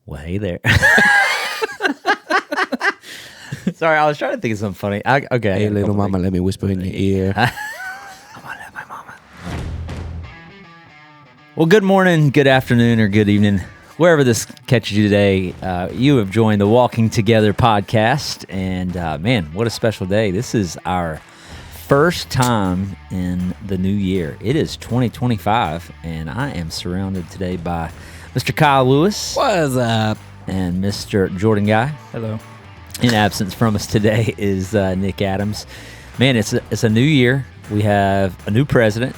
Well, hey there. Sorry, I was trying to think of something funny. Okay. Hey, little mama, let me whisper in your ear. I'm gonna let my mama. Well, good morning, good afternoon, or good evening. Wherever this catches you today, you have joined the Walking Together podcast. And man, what a special day. This is our first time in the new year. It is 2025, and I am surrounded today by Mr. Kyle Lewis. What's up? And Mr. Jordan Guy. Hello. In absence from us today is Nick Adams. Man, it's a new year. We have a new president.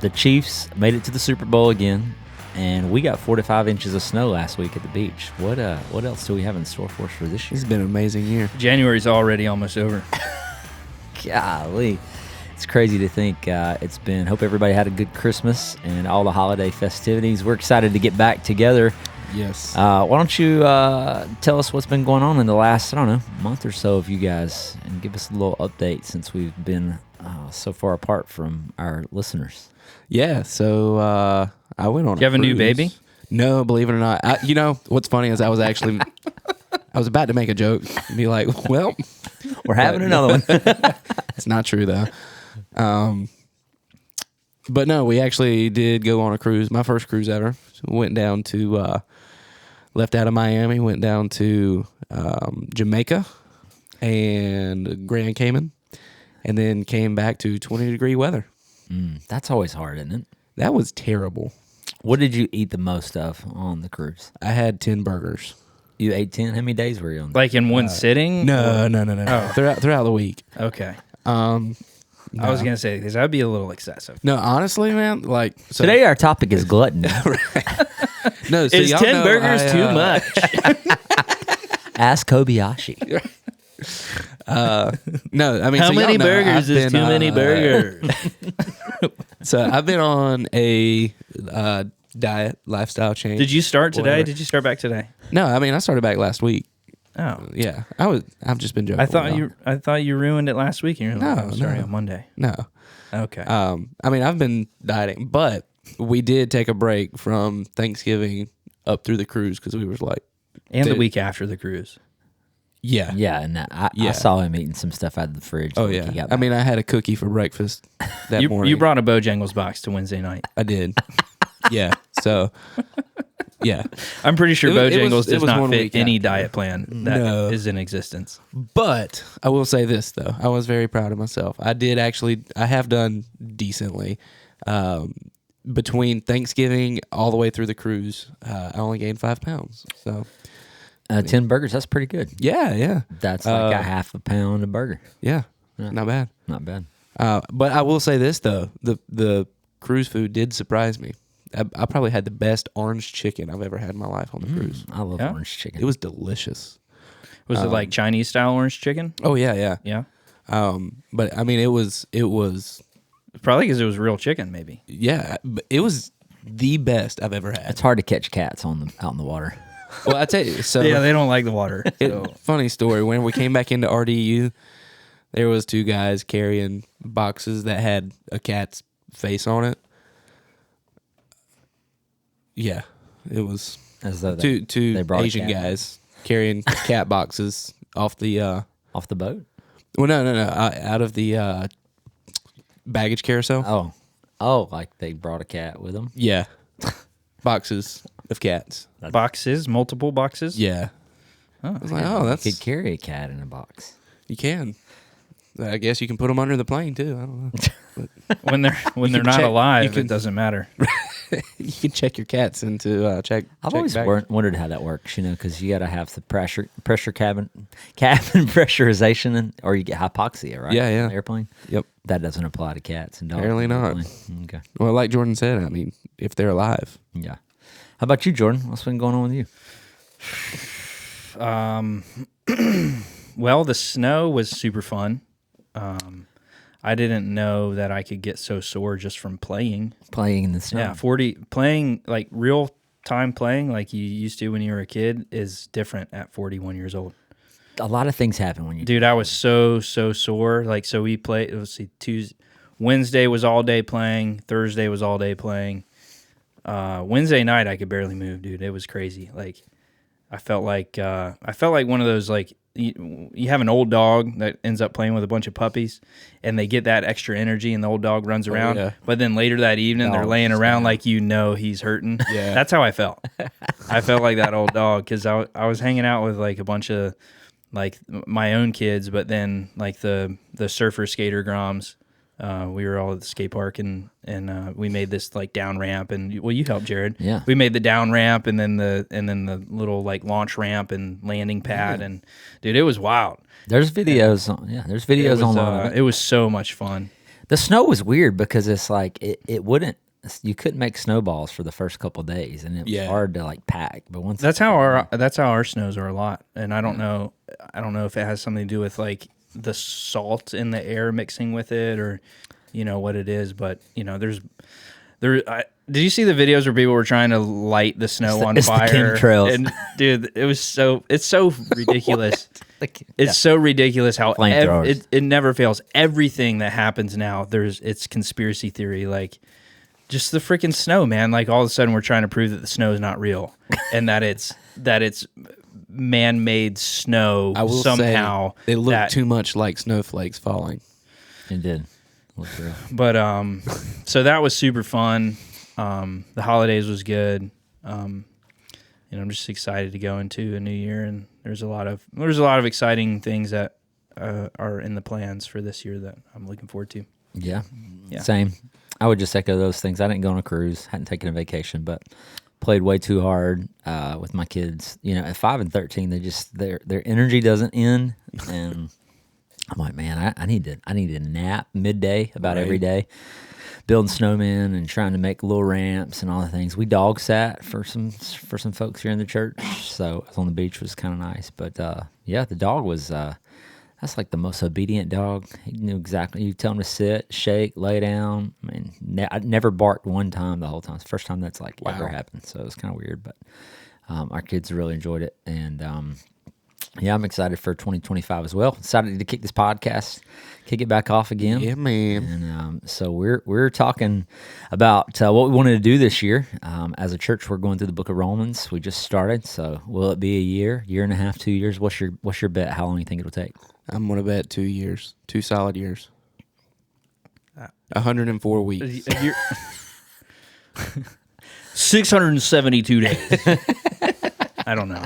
The Chiefs made it to the Super Bowl again, and we got 45 inches of snow last week at the beach. What else do we have in store for us for this year? It's been an amazing year. January's already almost over. Golly. It's crazy to think it's been. Hope everybody had a good Christmas and all the holiday festivities. We're excited to get back together. Yes. Why don't you tell us what's been going on in the last, month or so of you guys, and give us a little update since we've been so far apart from our listeners. Yeah, so I went on. Do you have a new cruise. baby? No, believe it or not. What's funny is I was about to make a joke and be like, well, We're having another one. it's not true though. But no, we actually did go on a cruise. My first cruise ever. Went down to, left out of Miami, went down to Jamaica and Grand Cayman, and then came back to 20-degree weather. That's always hard, isn't it? That was terrible. What did you eat the most of on the cruise? I had 10 burgers. You ate 10? How many days were you on? Like in one sitting? No. Throughout the week. Okay. No. I was going to say, because that would be a little excessive. No, honestly, man, so Today our topic is gluttony. No, so Is y'all 10 know burgers too much? Ask Kobayashi. No, I mean, How so many y'all know burgers I've is been, too many burgers? So I've been on a diet lifestyle change. Did you start today? Whatever. Did you start back today? No, I mean I started back last week. Oh. Yeah, I've just been joking. I thought you ruined it last week. And you're like, No, I'm sorry, no. on Monday. No. Okay. I mean I've been dieting, but we did take a break from Thanksgiving up through the cruise because we was like, and the dude. week after the cruise. yeah, Yeah, and I Yeah. saw him eating some stuff out of the fridge. oh the week yeah. he got I back. mean I had a cookie for breakfast that morning. You brought a Bojangles box to Wednesday night. I did. Yeah. So yeah. I'm pretty sure It was- Bojangles it does was not one fit week any after. diet plan that is No. in existence. But I will say this though, I was very proud of myself. I have done decently. Between Thanksgiving all the way through the cruise, I only gained 5 pounds. So 10 burgers, that's pretty good. yeah, That's like a half a pound a burger. yeah, not bad. Not bad. But I will say this though, the cruise food did surprise me. I probably had the best orange chicken I've ever had in my life on the cruise. I love Yeah? orange chicken. It was delicious. Was it like Chinese style orange chicken? Oh yeah. Yeah. But I mean, it was Probably because it was real chicken, maybe. yeah, but it was the best I've ever had. It's hard to catch cats out in the water. Well, I tell you, so Yeah, they don't like the water. So. funny story. When we came back into RDU, there was 2 guys carrying boxes that had a cat's face on it. Yeah, it was As though they two brought a Asian cat. guys carrying cat boxes off the. Off the boat? Well, no, out of the baggage carousel. Oh, like they brought a cat with them? Yeah, boxes of cats. Boxes, multiple boxes. Yeah, Oh. I was like, You that's could carry a cat in a box. you can. I guess you can put them under the plane too. I don't know. When they're can not check- alive, you can- it doesn't matter. You can check your cats into check. I've check always baggage. wondered how that works, because you got to have the pressure cabin pressurization, or you get hypoxia, right? Yeah, yeah. On the airplane. Yep. That doesn't apply to cats and dogs. Apparently on the not. airplane. Okay. Well, like Jordan said, I mean, if they're alive. Yeah. How about you, Jordan? What's been going on with you? Well, the snow was super fun. I didn't know that I could get so sore just from playing. Playing in the snow. Yeah, playing like real time playing like you used to when you were a kid is different at 41 years old. A lot of things happen when you. Dude, I was so sore. Like, so we played. Let's see, Wednesday was all day playing. Thursday was all day playing. Wednesday night I could barely move, dude. It was crazy. Like, I felt like one of those, like, you have an old dog that ends up playing with a bunch of puppies, and they get that extra energy, and the old dog runs around. yeah. But then later that evening, they're laying around like he's hurting. Yeah. That's how I felt. I felt like that old dog because I was hanging out with like a bunch of like my own kids, but then like the surfer skater groms. We were all at the skate park and we made this like down ramp and you helped, Jared. Yeah. We made the down ramp and then the little like launch ramp and landing pad and dude, it was wild. There's videos. There's videos online. It was so much fun. The snow was weird because it's like it wouldn't. You couldn't make snowballs for the first couple of days, and it was hard to like pack. But once that's how our snows are a lot, and I don't know if it has something to do with like the salt in the air mixing with it or what it is, but did you see the videos where people were trying to light the snow on fire? The chemtrails. And dude, it's so ridiculous. It's so ridiculous how it never fails. Everything that happens now, it's conspiracy theory. Like just the freaking snow, man. Like all of a sudden we're trying to prove that the snow is not real and that it's man-made snow. I will somehow say it looked too much like snowflakes falling. It did. Looked real. But so that was super fun. The holidays was good. I'm just excited to go into a new year, and there's a lot of exciting things that are in the plans for this year that I'm looking forward to. Yeah. Same. I would just echo those things. I didn't go on a cruise, hadn't taken a vacation, but played way too hard with my kids. At 5 and 13, they just their energy doesn't end, and I'm like, man, I need a nap midday about every day, building snowmen and trying to make little ramps and all the things. We dog sat for some folks here in the church, so I was on the beach, was kind of nice. But the dog was that's like the most obedient dog. He knew exactly. You tell him to sit, shake, lay down. I mean, I never barked one time the whole time. It's the first time that's like ever happened. So it was kind of weird, but our kids really enjoyed it, and I'm excited for 2025 as well. Excited to kick this podcast, kick it back off again. Yeah, man. And so we're talking about what we wanted to do this year. As a church, we're going through the book of Romans. We just started, so will it be a year and a half, 2 years? What's your bet? How long do you think it'll take? I'm going to bet 2 years, 2 solid years. 104 weeks. 672 days. I don't know.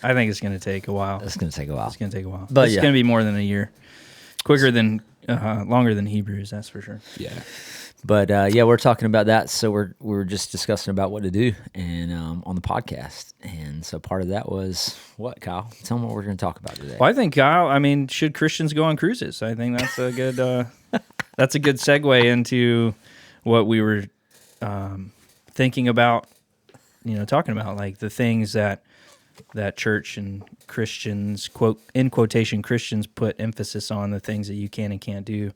I think it's going to take a while. It's going to take a while. But it's going to be more than a year. Longer than Hebrews, that's for sure. Yeah. But we're talking about that. So we're just discussing about what to do and on the podcast. And so part of that was what, Kyle? Tell them what we're going to talk about today. Well, I think, Kyle, should Christians go on cruises? I think that's a good that's a good segue into what we were thinking about, talking about, like the things that church and Christians, quote in quotation, Christians put emphasis on, the things that you can and can't do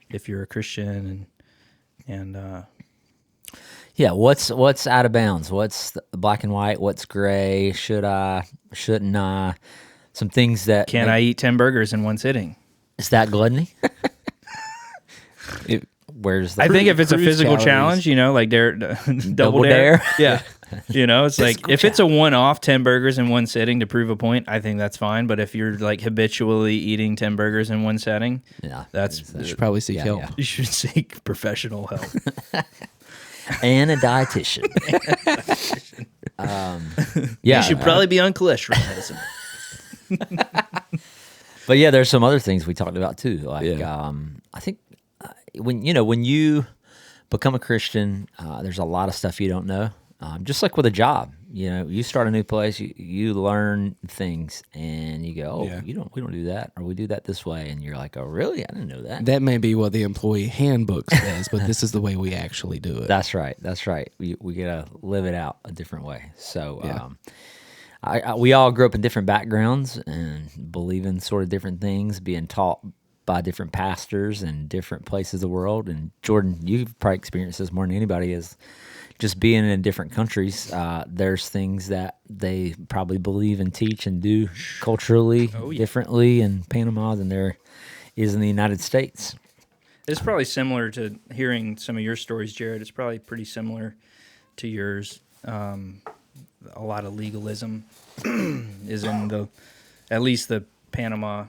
if you're a Christian, and what's out of bounds? What's black and white? What's gray? Should I? Shouldn't I? Some things that can I eat 10 burgers in one sitting? Is that gluttony? Where's the I think if it's a physical calories. challenge, like double dare. Yeah. It's like if it's a one-off 10 burgers in one sitting to prove a point, I think that's fine. But if you're like habitually eating 10 burgers in one setting, you should probably seek help. You should seek professional help. And a dietitian. You should probably be on cholesterol medicine. But there's some other things we talked about too. Like I think when you become a Christian, there's a lot of stuff you don't know. Just like with a job, you start a new place, you learn things, and you go, we don't do that, or we do that this way, and you're like, oh, really? I didn't know that. That may be what the employee handbook says, but this is the way we actually do it. That's right. We gotta live it out a different way. So, we all grew up in different backgrounds and believe in sort of different things, being taught by different pastors in different places of the world. And Jordan, you've probably experienced this more than anybody, is just being in different countries. There's things that they probably believe and teach and do culturally differently in Panama than there is in the United States. It's probably similar to hearing some of your stories, Jared. It's probably pretty similar to yours. a lot of legalism is in at least the Panama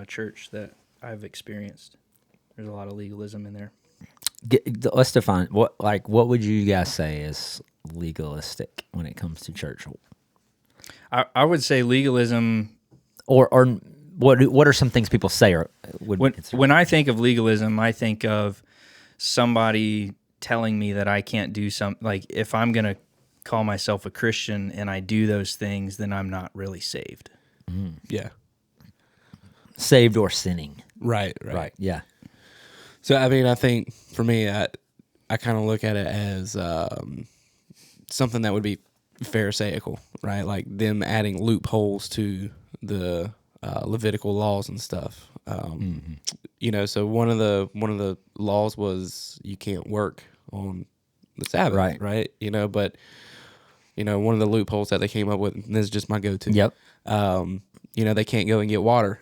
church that I've experienced. There's a lot of legalism in there. Let's define what would you guys say is legalistic when it comes to church? I would say legalism, or what are some things people say when I think of legalism, I think of somebody telling me that I can't do something. Like if I'm going to call myself a Christian and I do those things, then I'm not really saved. Yeah. Saved or sinning. Right. Yeah. So, I mean, I think for me, I kind of look at it as something that would be pharisaical, right? Like them adding loopholes to the Levitical laws and stuff. You know, so one of the laws was you can't work on the Sabbath, right? You know, but you know, one of the loopholes that they came up with, and this is just my go-to. Yep. You know, they can't go and get water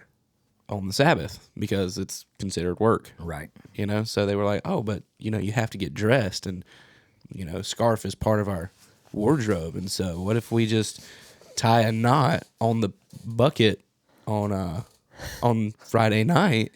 on the Sabbath because it's considered work. Right. You know, so they were like, oh, but, you know, you have to get dressed and, you know, scarf is part of our wardrobe. And so what if we just tie a knot on the bucket on Friday night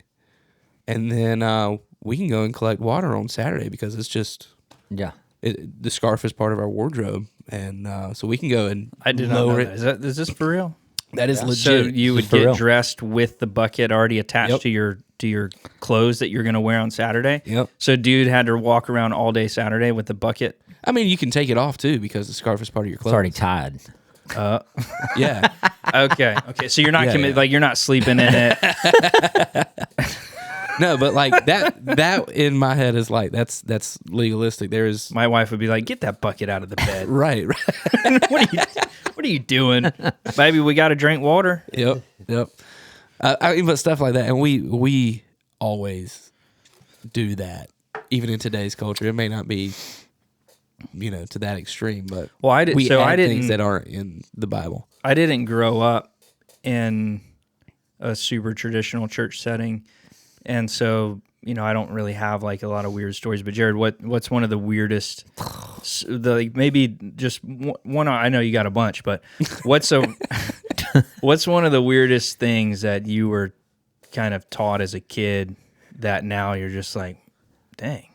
and then we can go and collect water on Saturday because it's just... Yeah. The scarf is part of our wardrobe. And so we can go and I did not know that. Is this for real? That is legit. So you would for get real. dressed with the bucket already attached to your clothes that you're going to wear on Saturday. Yep. So dude had to walk around all day Saturday with the bucket. I mean, you can take it off too because the scarf is part of your It's clothes. already tied. Yeah. Okay. So you're not committed. yeah. Like you're not sleeping in it. No, but like that in my head is like that's legalistic. There is My wife would be like, "Get that bucket out of the bed." right. What are you doing, baby? We got to drink water. Yep. I mean, but stuff like that, and we always do that, even in today's culture. It may not be, you know, to that extreme, but Well, I did. we So add I things didn't. that aren't in the Bible. I didn't grow up in a super traditional church setting, and so you know I don't really have like a lot of weird stories. But Jared, what's one of the weirdest? Maybe just one. I know you got a bunch, but what's one of the weirdest things that you were kind of taught as a kid that now you're just like, dang.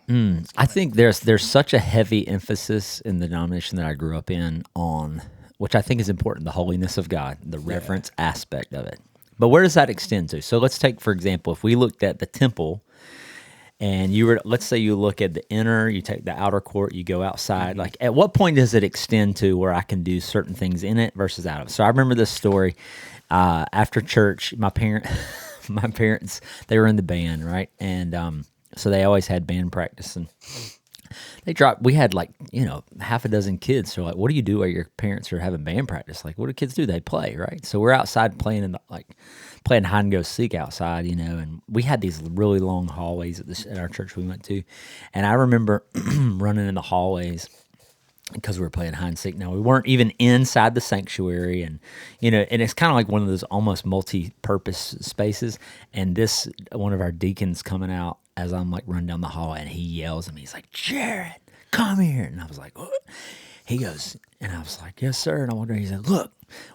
I think there's such a heavy emphasis in the denomination that I grew up in on, which I think is important, the holiness of God, the reverence aspect of it. But where does that extend to? So let's take, for example, if we looked at the temple and let's say you look at the inner, you take the outer court, you go outside, like at what point does it extend to where I can do certain things in it versus out of it? So I remember this story after church, my parents, they were in the band, right? And so they always had band practice, and we had like, you know, half a dozen kids. So like, what do you do while your parents are having band practice? Like, what do kids do? They play, right? So we're outside playing playing hide and go seek outside, you know, and we had these really long hallways at our church we went to. And I remember running in the hallways because we were playing hide and seek. Now we weren't even inside the sanctuary, and you know, and it's kind of like one of those almost multi-purpose spaces. And one of our deacons coming out as I'm like running down the hall, and he yells at me. He's like, "Jared, come here!" And I was like, "What?" He goes, and I was like, "Yes, sir." And I wonder, he said, "Look,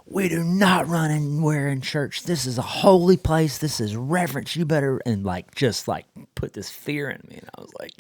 we do not run anywhere in church. This is a holy place. This is reverence. You better," and like just like put this fear in me. And I was like,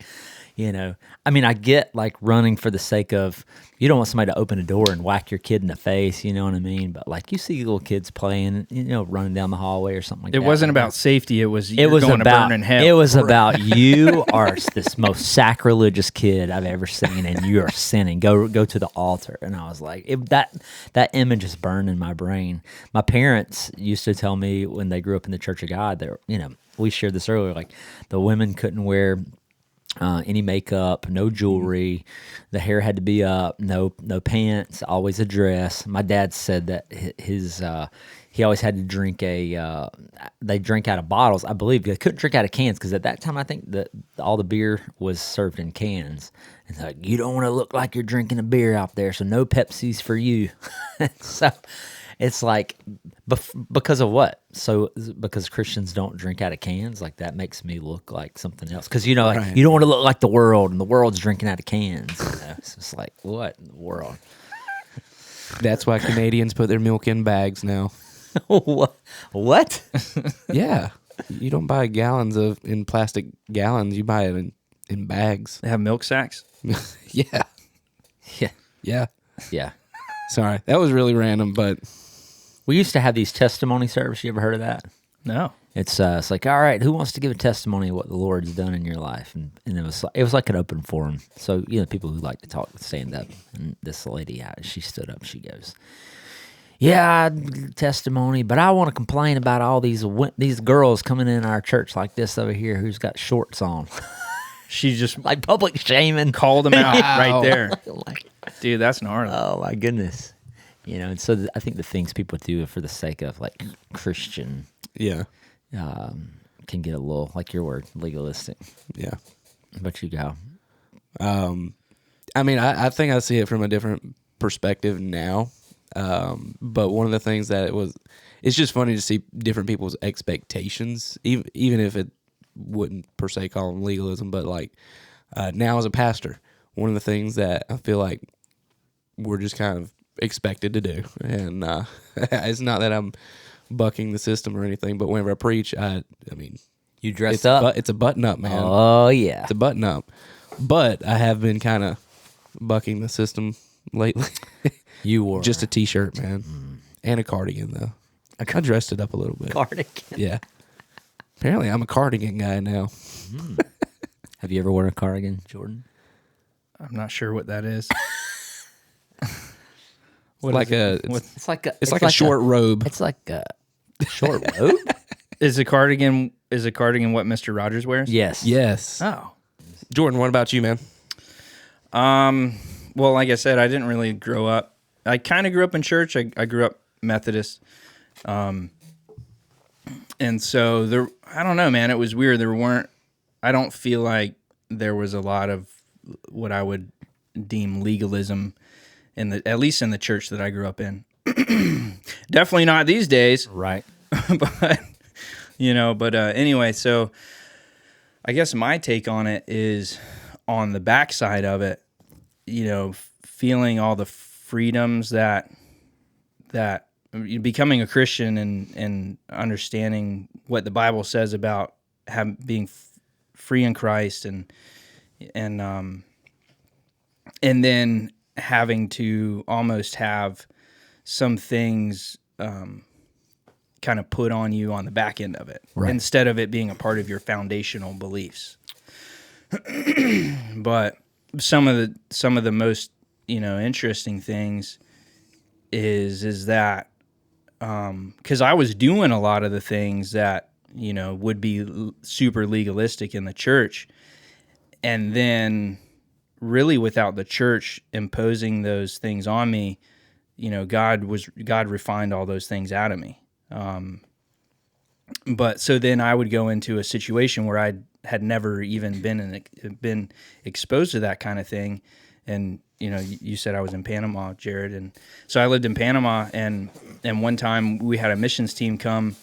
you know, I mean, I get like running for the sake of, you don't want somebody to open a door and whack your kid in the face, you know what I mean? But like you see little kids playing, you know, running down the hallway or something like that. It wasn't about safety. It was going to burn in hell. It was about you are this most sacrilegious kid I've ever seen, and you are sinning. Go to the altar. And I was like, that image is burned in my brain. My parents used to tell me when they grew up in the Church of God, that, you know, we shared this earlier, like the women couldn't wear any makeup, no jewelry, the hair had to be up, no pants, always a dress. My dad said that he always had to drink they drink out of bottles. I believe they couldn't drink out of cans because at that time I think that all the beer was served in cans. It's like, you don't want to look like you're drinking a beer out there, so no Pepsis for you. So it's like, because of what? So because Christians don't drink out of cans, like that makes me look like something else. Because, you know, like, you don't want to look like the world, and the world's drinking out of cans. You know? It's just like, what in the world? That's why Canadians put their milk in bags now. What? Yeah. You don't buy gallons in plastic gallons. You buy it in bags. They have milk sacks. Yeah. Yeah. Yeah. Yeah. Sorry. That was really random, but We used to have these testimony services. You ever heard of that? No. It's like, all right, who wants to give a testimony of what the Lord's done in your life? And it was like an open forum. So, people who like to talk stand up. And this lady, she stood up. She goes, "Yeah, testimony, but I want to complain about all these girls coming in our church like this over here who's got shorts on." She just Like public shaming. called them out right there. Like, Dude, that's gnarly. oh my goodness. And so I think the things people do for the sake of like Christian yeah. can get a little, like your word, legalistic. Yeah. But you go. I mean, I think I see it from a different perspective now. But one of the things that it's just funny to see different people's expectations, even if it wouldn't per se call them legalism, but like now as a pastor, one of the things that I feel like we're just kind of expected to do, and it's not that I'm bucking the system or anything, but whenever I preach, I mean, You dressed up? it's a button up, man. Oh, yeah. It's a button up. But I have been kind of bucking the system lately. You wore Just a t-shirt, man. And a cardigan, though. I dressed it up a little bit. cardigan. Yeah. Apparently, I'm a cardigan guy now. Have you ever worn a cardigan, Jordan? I'm not sure what that is. It's like a It's like a short robe. It's like a short robe? Is a cardigan what Mr. Rogers wears? Yes. Yes. Oh. Jordan, what about you, man? Well, like I said, I didn't really grow up. I kind of grew up in church. I grew up Methodist. And so I don't know, man. It was weird. I don't feel like there was a lot of what I would deem legalism at least in the church that I grew up in. Definitely not these days. Right. But anyway, so I guess my take on it is on the backside of it, feeling all the freedoms that becoming a Christian and understanding what the Bible says about being free in Christ and then having to almost have some things kind of put on you on the back end of it, right, instead of it being a part of your foundational beliefs. But some of the most interesting things is that because I was doing a lot of the things that would be super legalistic in the church, and then really without the church imposing those things on me, God refined all those things out of me. But so then I would go into a situation where I had never even been exposed to that kind of thing. And, you said I was in Panama, Jared. And so I lived in Panama, and one time we had a missions team come,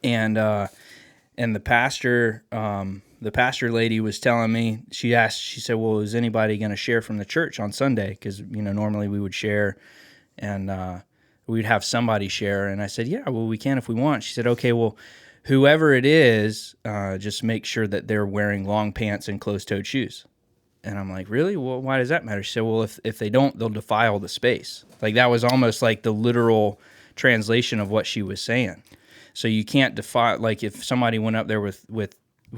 and the pastor lady was telling me, she said, well, is anybody going to share from the church on Sunday? Because, normally we would share, and we'd have somebody share. And I said, yeah, well, we can if we want. She said, okay, well, whoever it is, just make sure that they're wearing long pants and closed-toed shoes. And I'm like, really? Well, why does that matter? She said, well, if they don't, they'll defile the space. Like, that was almost like the literal translation of what she was saying. So you can't defile, like, if somebody went up there with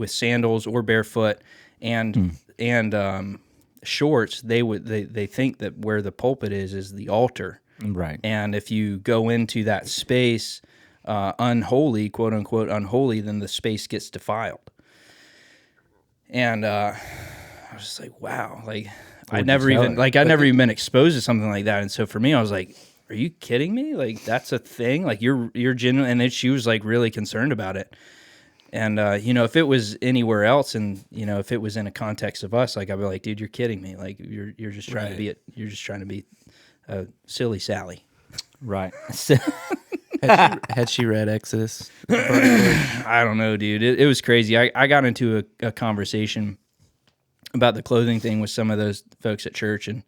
sandals or barefoot and shorts, they think that where the pulpit is the altar. Right. And if you go into that space unholy, quote unquote unholy, then the space gets defiled. And I was just like, wow, like I'd never even been exposed to something like that. And so for me, I was like, are you kidding me? Like, that's a thing? Like, you're genuine. And then she was like really concerned about it. And if it was anywhere else, and if it was in a context of us, like, I'd be like, dude, you're kidding me. Like, you're just trying to be a silly Sally. Right. Had she read Exodus? I don't know, dude. It was crazy. I got into a conversation about the clothing thing with some of those folks at church, and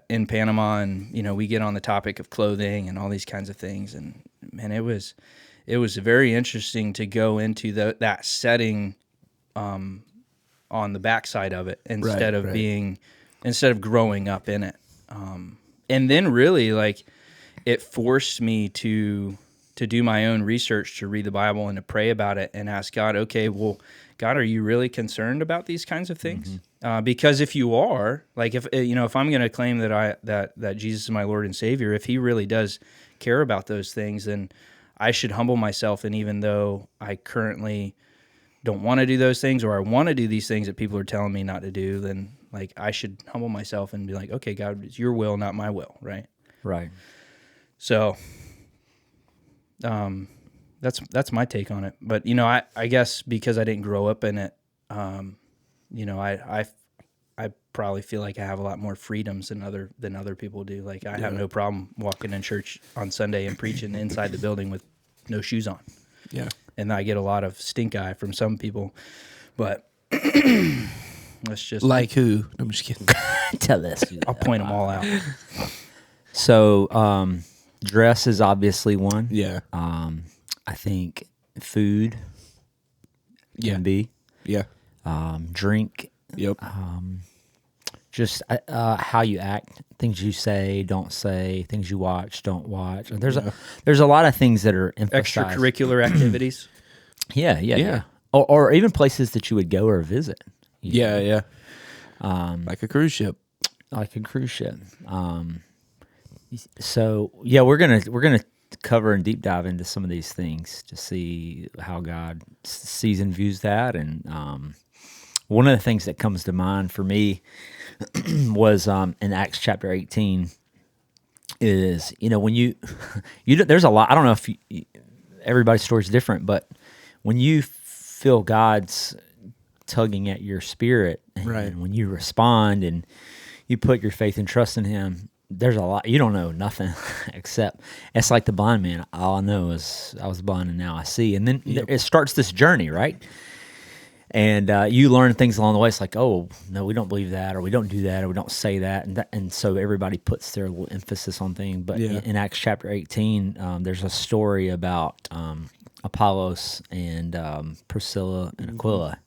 in Panama, and we get on the topic of clothing and all these kinds of things, and man, it was very interesting to go into that setting on the backside of it instead of growing up in it, and then really like it forced me to do my own research, to read the Bible and to pray about it and ask God, okay, well, God, are you really concerned about these kinds of things? Because if you are, like if I'm going to claim that Jesus is my Lord and Savior, if He really does care about those things, then I should humble myself. And even though I currently don't want to do those things, or I want to do these things that people are telling me not to do, then like I should humble myself and be like, okay, God, it's your will, not my will, right? Right. So, that's my take on it. But I guess because I didn't grow up in it, I probably feel like I have a lot more freedoms than other people do. Like I have no problem walking in church on Sunday and preaching inside the building with no shoes on. Yeah. And I get a lot of stink eye from some people, but that's just Like who? I'm just kidding. Tell us. I'll point them all out. So, dress is obviously one. Yeah. I think food can be. Yeah. Drink. Yep. Just how you act, things you say, don't say, things you watch, don't watch. There's a lot of things that are emphasized. Extracurricular activities. Yeah. Or even places that you would go or visit. Yeah. Like a cruise ship. So yeah, we're gonna cover and deep dive into some of these things to see how God sees and views that. And one of the things that comes to mind for me was in Acts chapter 18 is when you there's a lot. I don't know if everybody's story is different, but when you feel God's tugging at your spirit, and when you respond and you put your faith and trust in Him, there's a lot. You don't know nothing except it's like the blind man. All I know is I was blind and now I see. And then it starts this journey, right? And you learn things along the way. It's like, oh, no, we don't believe that, or we don't do that, or we don't say that. And so everybody puts their little emphasis on things. But in Acts chapter 18, there's a story about Apollos and Priscilla and Aquila.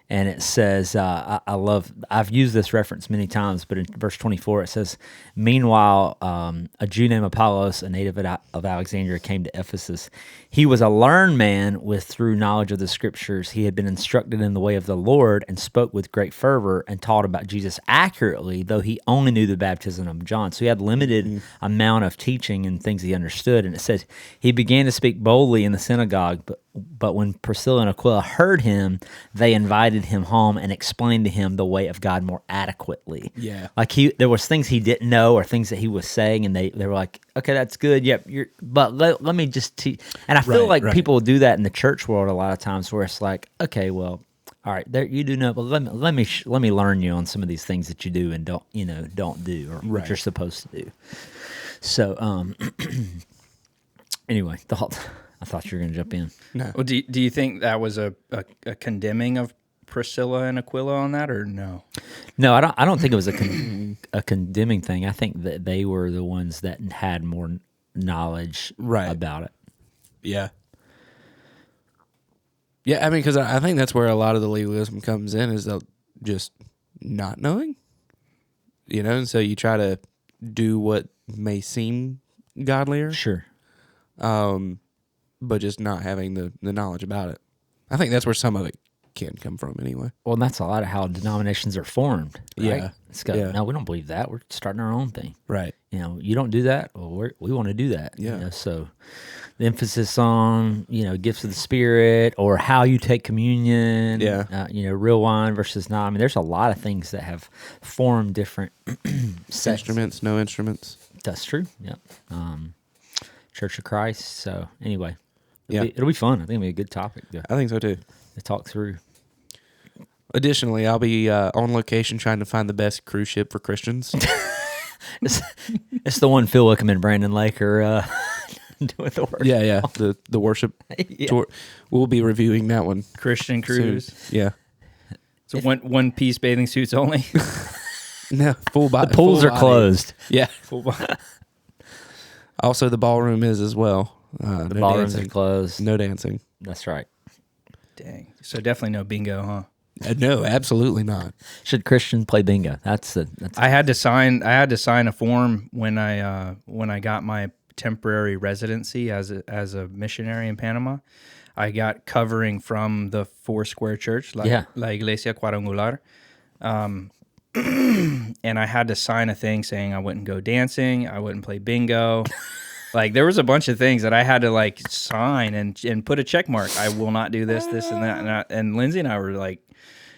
And it says, I've used this reference many times, but in verse 24 it says, meanwhile, a Jew named Apollos, a native of Alexandria, came to Ephesus. He was a learned man through knowledge of the Scriptures. He had been instructed in the way of the Lord and spoke with great fervor and taught about Jesus accurately, though he only knew the baptism of John. So he had limited amount of teaching and things he understood. And it says, he began to speak boldly in the synagogue, but when Priscilla and Aquila heard him, they invited him home and explained to him the way of God more adequately. Yeah. Like there was things he didn't know or things that he was saying, and they were like, okay, that's good. Yep. But let me just teach. And I feel like people do that in the church world a lot of times, where it's like, okay, well, all right, there you do know, but let me learn you on some of these things that you do and don't do, or what you're supposed to do. So, anyway, I thought you were going to jump in. No. Well, do you think that was a condemning of Priscilla and Aquila on that, or no? No, I don't think it was a condemning thing. I think that they were the ones that had more knowledge about it. Yeah. Yeah, I mean, because I think that's where a lot of the legalism comes in, is just not knowing, and so you try to do what may seem godlier. Sure. But just not having the knowledge about it. I think that's where some of it can come from anyway. Well, and that's a lot of how denominations are formed. Right? Yeah. It's got, no, we don't believe that. We're starting our own thing. Right. You don't do that. Well, we want to do that. Yeah. So the emphasis on, gifts of the Spirit, or how you take communion. Yeah. Real wine versus not. I mean, there's a lot of things that have formed different sects. Instruments, no instruments. That's true. Yep. Church of Christ. So anyway, Yeah. It'll be fun. I think it'll be a good topic I think so too. to talk through. Additionally, I'll be on location trying to find the best cruise ship for Christians. It's the one Phil Wickham and Brandon Lake are doing the work. Yeah. The worship tour. We'll be reviewing that one. Christian cruise. Soon. Yeah. So one piece bathing suits only. No, full body. The pools full are body. closed. Yeah. Full body. Also, the ballroom is as well. The No ballrooms dancing. are closed. No dancing. That's right. Dang. So definitely no bingo, huh? No, absolutely not. Should Christian play bingo? That's I had to sign a form when I got my temporary residency as a missionary in Panama. I got covering from the Foursquare Church, La Iglesia Cuadrangular. And I had to sign a thing saying I wouldn't go dancing, I wouldn't play bingo. Like, there was a bunch of things that I had to like sign and put a check mark. I will not do this, and that. And Lindsay and I were like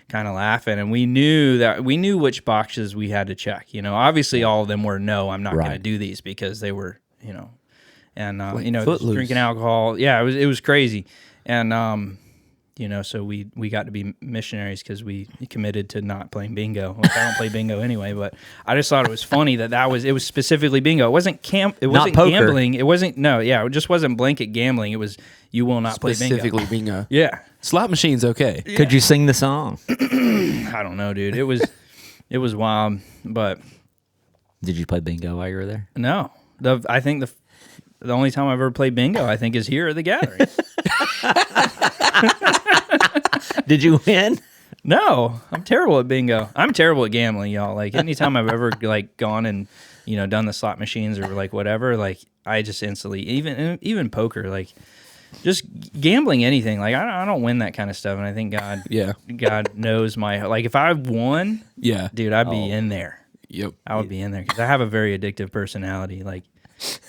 kind of laughing, and we knew which boxes we had to check. You know, obviously all of them were no, I'm not going to do these, because they were, you know, and Like you know, Footloose. drinking alcohol. Yeah, it was crazy, and you know, so we got to be missionaries because we committed to not playing bingo. Well, I don't play bingo anyway, but I just thought it was funny that it was specifically bingo. It wasn't It wasn't poker. gambling. It wasn't it just wasn't blanket gambling. It was you will not play bingo. Specifically bingo. Yeah, Slot machine's okay. Could you sing the song? I don't know, dude. It was wild, but Did you play bingo while you were there? no. I think the only time I've ever played bingo, I think, is here at the gathering. Did you win? No, I'm terrible at bingo. I'm terrible at gambling, y'all. Like, anytime I've ever like gone and, you know, done the slot machines or like whatever, like I just instantly, even poker, like just gambling anything. Like I don't win that kind of stuff, and I think God knows my, like, if I won, Yeah. dude, I'd be in there. Yep. I would be in there because I have a very addictive personality. Like,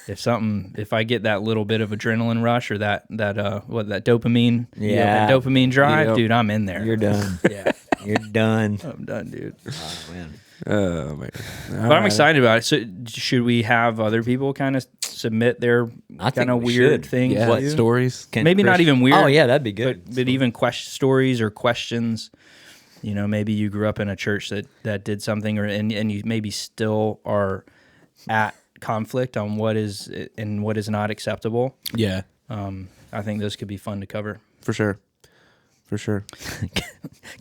if I get that little bit of adrenaline rush or that dopamine, that dopamine drive, dude, I'm in there. You're done. Yeah, You're done. I'm done, dude. Oh, man. Oh, man. But I'm excited about it. So, should we have other people kind of submit their I think kind of we weird should. things? Yeah. to What do? stories? Maybe not even weird. Oh, yeah, that'd be good. But even stories or questions. You know, maybe you grew up in a church that did something, and you maybe still are at conflict on what is and what is not acceptable. Yeah. I think those could be fun to cover. For sure. For sure.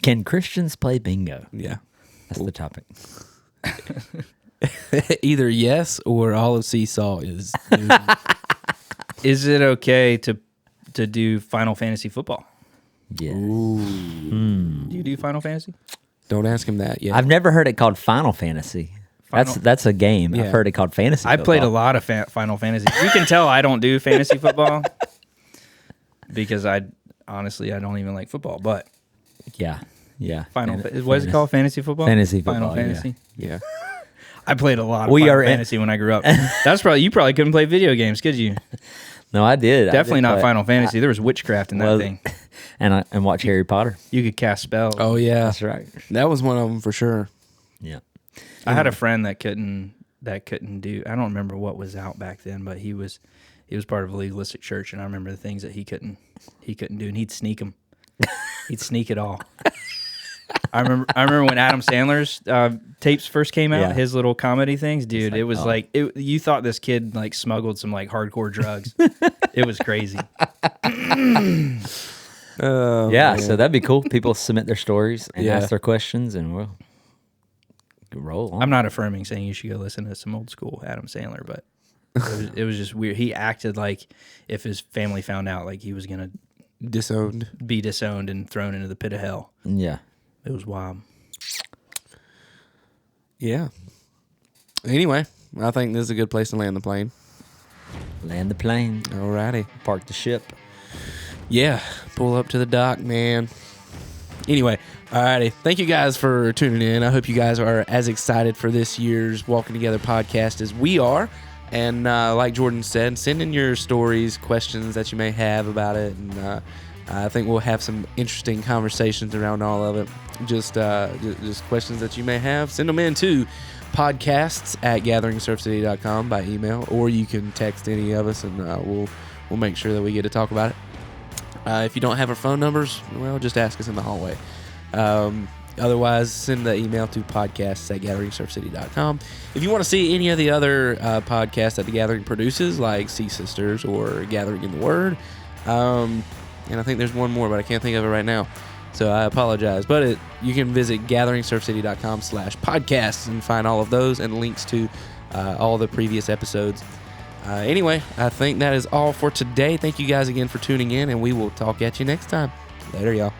Can Christians play bingo? Yeah. That's the topic. Either yes or all of Seesaw is. Is it okay to do Final Fantasy football? Yeah. Do you do Final Fantasy? Don't ask him that yet. I've never heard it called Final Fantasy. That's a game. Yeah. I've heard it called fantasy. I played a football. lot of Final Fantasy. You can tell I don't do fantasy football because honestly I don't even like football. But Yeah. what is it called? Fantasy football. Fantasy Final football, yeah. Fantasy. Yeah. I played a lot of We Final are in- Fantasy when I grew up. You probably couldn't play video games, could you? No, I did. Definitely not play- Final Fantasy. There was witchcraft in that Well, thing. And watch Harry Potter. You could cast spells. Oh, yeah. That's right. That was one of them for sure. Yeah. I had a friend that couldn't do. I don't remember what was out back then, but he was part of a legalistic church, and I remember the things that he couldn't do, and he'd sneak them. He'd sneak it all. I remember when Adam Sandler's tapes first came out, Yeah. his little comedy things, dude. like, It was oh. like you thought this kid like smuggled some like hardcore drugs. It was crazy. Oh, Yeah, man. so that'd be cool. People submit their stories and Yeah. ask their questions, and we'll roll on. I'm not affirming saying you should go listen to some old school Adam Sandler, but it was just weird. He acted like if his family found out, like he was gonna Disowned. be disowned and thrown into the pit of hell. Yeah. It was wild. Yeah. Anyway, I think this is a good place to land the plane. Land the plane, Alrighty. park the ship. Yeah. Pull up to the dock, man. Anyway, alrighty. Thank you guys for tuning in. I hope you guys are as excited for this year's Walking Together podcast as we are. And like Jordan said, send in your stories, questions that you may have about it. And I think we'll have some interesting conversations around all of it. Just questions that you may have. Send them in to podcasts@gatheringsurfcity.com by email, or you can text any of us, and we'll make sure that we get to talk about it. If you don't have our phone numbers, well, just ask us in the hallway. Otherwise, send the email to podcasts@gatheringsurfcity.com. If you want to see any of the other podcasts that The Gathering produces, like Sea Sisters or Gathering in the Word, and I think there's one more, but I can't think of it right now. So I apologize. But you can visit gatheringsurfcity.com/podcasts and find all of those and links to all the previous episodes. Anyway, I think that is all for today. Thank you guys again for tuning in, and we will talk at you next time. Later, y'all.